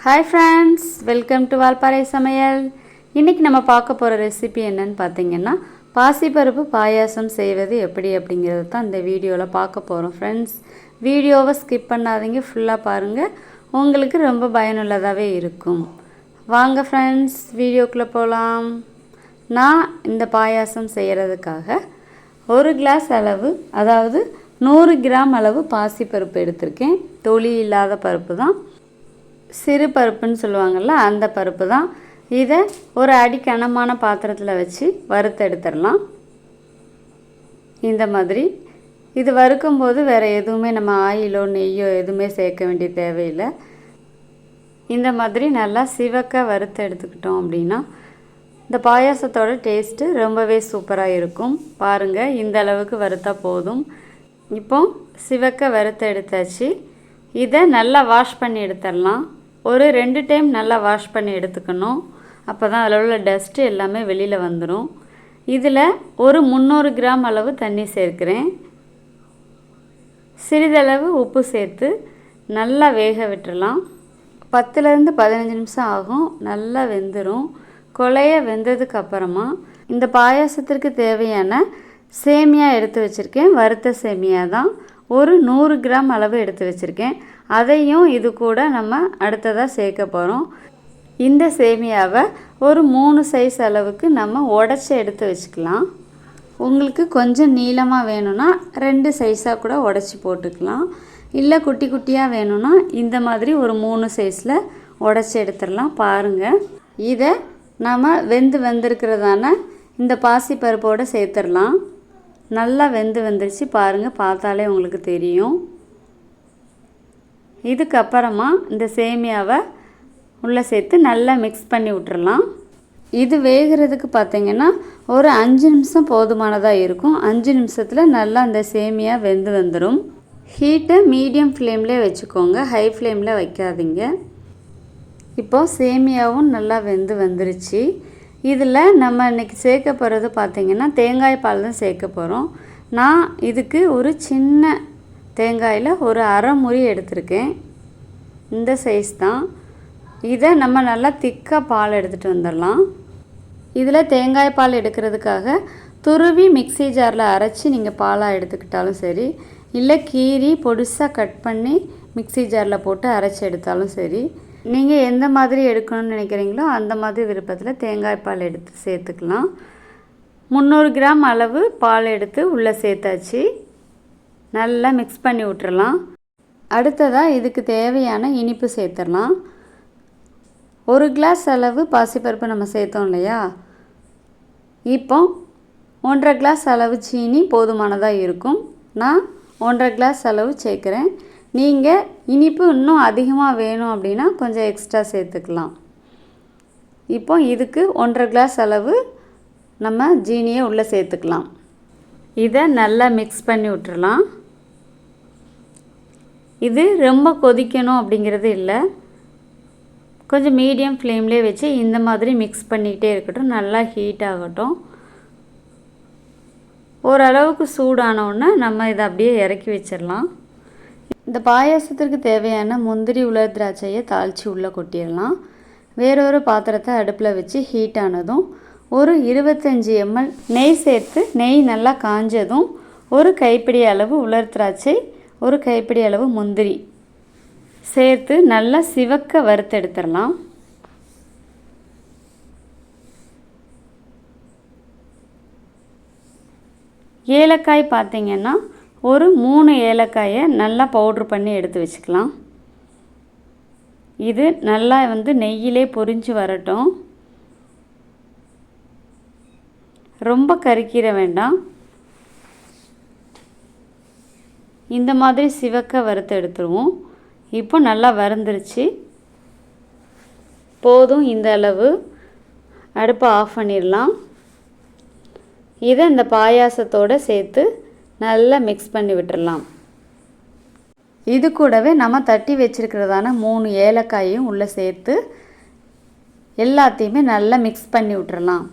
Hi friends, welcome to Valparai சமையல். இன்றைக்கி நம்ம பார்க்க போகிற ரெசிபி என்னன்னு பார்த்தீங்கன்னா, பாசிப்பருப்பு பாயாசம் செய்வது எப்படி அப்படிங்கிறது தான் இந்த வீடியோவில் பார்க்க போகிறோம். ஃப்ரெண்ட்ஸ், வீடியோவை ஸ்கிப் பண்ணாதீங்க, ஃபுல்லாக பாருங்கள், உங்களுக்கு ரொம்ப பயனுள்ளதாகவே இருக்கும். வாங்க ஃப்ரெண்ட்ஸ், வீடியோக்குள்ளே போகலாம். நான் இந்த பாயாசம் செய்கிறதுக்காக 1 கிளாஸ் அளவு, அதாவது 100 கிராம் அளவு பாசிப்பருப்பு எடுத்திருக்கேன். தொளி இல்லாத பருப்பு தான், சிறு பருப்புன்னு சொல்லுவாங்கள்ல, அந்த பருப்பு தான். இதை ஒரு அடிக்கனமான பாத்திரத்தில் வச்சு வறுத்து எடுத்துடலாம். இந்த மாதிரி இது வறுக்கும்போது வேறு எதுவுமே நம்ம ஆயிலோ நெய்யோ எதுவுமே சேர்க்க வேண்டிய தேவையில்லை. இந்த மாதிரி நல்லா சிவக்க வறுத்து எடுத்துக்கிட்டோம் அப்படின்னா இந்த பாயாசத்தோட டேஸ்ட்டு ரொம்பவே சூப்பராக இருக்கும். பாருங்கள், இந்த அளவுக்கு வறுத்தா போதும். இப்போ சிவக்க வறுத்து எடுத்தாச்சு. இதை நல்லா வாஷ் பண்ணி எடுத்துடலாம். ஒரு 2 டைம் நல்லா வாஷ் பண்ணி எடுத்துக்கணும். அப்போ தான் அதில் உள்ள டஸ்ட்டு எல்லாமே வெளியில் வந்துடும். இதில் ஒரு 300 கிராம் அளவு தண்ணி சேர்க்கிறேன். சிறிதளவு உப்பு சேர்த்து நல்லா வேக விட்டுறலாம். 10லேருந்து 15 நிமிஷம் ஆகும், நல்லா வெந்துடும். கொலைய வெந்ததுக்கு அப்புறமா இந்த பாயாசத்திற்கு தேவையான சேமியா எடுத்து வச்சுருக்கேன். வறுத்த சேமியா தான், ஒரு 100 கிராம் அளவு எடுத்து வச்சுருக்கேன். அதையும் இது கூட நம்ம அடுத்ததாக சேர்க்க போகிறோம். இந்த சேமியாவை ஒரு 3 சைஸ் அளவுக்கு நம்ம உடச்சி எடுத்து வச்சுக்கலாம். உங்களுக்கு கொஞ்சம் நீளமாக வேணும்னா 2 சைஸாக கூட உடச்சி போட்டுக்கலாம். இல்லை குட்டி குட்டியாக வேணும்னா இந்த மாதிரி ஒரு 3 சைஸில் உடச்சி எடுத்துடலாம். பாருங்கள், இதை நம்ம வெந்திருக்கிறதான இந்த பாசி பருப்போடு சேர்த்துடலாம். நல்லா வெந்துருச்சு பாருங்கள், பார்த்தாலே உங்களுக்கு தெரியும். இதுக்கப்புறமா இந்த சேமியாவை உள்ளே சேர்த்து நல்லா மிக்ஸ் பண்ணி விட்டுறலாம். இது வேகிறதுக்கு பார்த்திங்கன்னா ஒரு 5 நிமிஷம் போதுமானதாக இருக்கும். 5 நிமிஷத்தில் நல்லா இந்த சேமியா வந்துடும். ஹீட்டை மீடியம் ஃப்ளேம்லேயே வச்சுக்கோங்க, ஹை ஃப்ளேமில் வைக்காதீங்க. இப்போது சேமியாவும் நல்லா வந்துருச்சு. இதில் நம்ம இன்றைக்கி சேர்க்க போகிறது பார்த்திங்கன்னா தேங்காய் பால் தான் சேர்க்க போகிறோம். நான் இதுக்கு ஒரு சின்ன தேங்காயில் ஒரு அரை முறி எடுத்திருக்கேன். இந்த சைஸ் தான். இதை நம்ம நல்லா திக்காக பால் எடுத்துகிட்டு வந்துடலாம். இதில் தேங்காய் பால் எடுக்கிறதுக்காக துருவி மிக்ஸி ஜாரில் அரைச்சி நீங்கள் பாலாக எடுத்துக்கிட்டாலும் சரி, இல்லை கீரி பொடிசாக கட் பண்ணி மிக்ஸி ஜாரில் போட்டு அரைச்சி எடுத்தாலும் சரி, நீங்கள் எந்த மாதிரி எடுக்கணும்னு நினைக்கிறீங்களோ அந்த மாதிரி விருப்பத்தில் தேங்காய் பால் எடுத்து சேர்த்துக்கலாம். 300 கிராம் அளவு பால் எடுத்து உள்ளே சேர்த்தாச்சு. நல்லா மிக்ஸ் பண்ணி விட்டுறலாம். அடுத்ததாக இதுக்கு தேவையான இனிப்பு சேர்த்துடலாம். 1 கிளாஸ் அளவு பாசிப்பருப்பு நம்ம சேர்த்தோம் இல்லையா, இப்போ 1.5 கிளாஸ் அளவு சீனி போதுமானதாக இருக்கும். நான் 1.5 கிளாஸ் அளவு சேர்க்குறேன். நீங்கள் இனிப்பு இன்னும் அதிகமாக வேணும் அப்படின்னா கொஞ்சம் எக்ஸ்ட்ரா சேர்த்துக்கலாம். இப்போ இதுக்கு 1.5 கிளாஸ் அளவு நம்ம ஜீனியை உள்ளே சேர்த்துக்கலாம். இதை நல்லா மிக்ஸ் பண்ணி விட்டுறலாம். இது ரொம்ப கொதிக்கணும் அப்படிங்கிறது இல்லை, கொஞ்சம் மீடியம் ஃப்ளேம்லேயே வச்சு இந்த மாதிரி மிக்ஸ் பண்ணிக்கிட்டே இருக்கட்டும். நல்லா ஹீட் ஆகட்டும். ஓரளவுக்கு சூடானோடனே நம்ம இதை அப்படியே இறக்கி வச்சிடலாம். இந்த பாயாசத்திற்கு தேவையான முந்திரி உலர் திராட்சையை தாளித்து உள்ளே கொட்டிடலாம். வேறொரு பாத்திரத்தை அடுப்பில் வச்சு ஹீட் ஆனதும் ஒரு 25 ml நெய் சேர்த்து, நெய் நல்லா காஞ்சதும் ஒரு கைப்பிடி அளவு உலர் திராட்சை, ஒரு கைப்பிடி அளவு முந்திரி சேர்த்து நல்லா சிவக்க வறுத்தெடுத்துடலாம். ஏலக்காய் பார்த்திங்கன்னா ஒரு 3 ஏலக்காயை நல்லா பவுட்ரு பண்ணி எடுத்து வச்சுக்கலாம். இது நல்லா நெய்யிலே பொரிஞ்சு வரட்டும். ரொம்ப கருக்கிற வேண்டாம். இந்த மாதிரி சிவக்க வறுத்து எடுத்துருவோம். இப்போ நல்லா வறுந்துருச்சு, போதும் இந்த அளவு. அடுப்பை ஆஃப் பண்ணிடலாம். இதை இந்த பாயாசத்தோடு சேர்த்து நல்லா மிக்ஸ் பண்ணி விட்டுடலாம். இது கூடவே நம்ம தட்டி வச்சுருக்கிறதான 3 ஏலக்காயையும் உள்ளே சேர்த்து எல்லாத்தையுமே நல்லா மிக்ஸ் பண்ணி விட்டுறலாம்.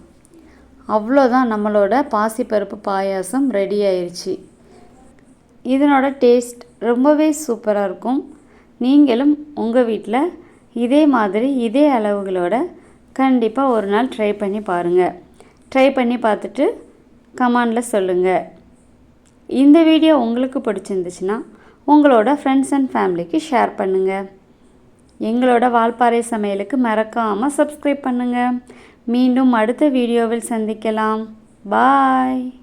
அவ்வளோதான், நம்மளோட பாசிப்பருப்பு பாயாசம் ரெடி ஆயிடுச்சு. இதனோட டேஸ்ட் ரொம்பவே சூப்பராக இருக்கும். நீங்களும் உங்கள் வீட்டில் இதே மாதிரி இதே அளவுகளோட கண்டிப்பாக ஒரு நாள் ட்ரை பண்ணி பாருங்கள். ட்ரை பண்ணி பார்த்துட்டு கமெண்டில் சொல்லுங்கள். இந்த வீடியோ உங்களுக்கு பிடிச்சிருந்துச்சுன்னா உங்களோட ஃப்ரெண்ட்ஸ் அண்ட் ஃபேமிலிக்கு ஷேர் பண்ணுங்கள். எங்களோட வால்பாறை சமையலுக்கு மறக்காமல் சப்ஸ்கிரைப் பண்ணுங்கள். மீண்டும் அடுத்த வீடியோவில் சந்திக்கலாம். பாய்.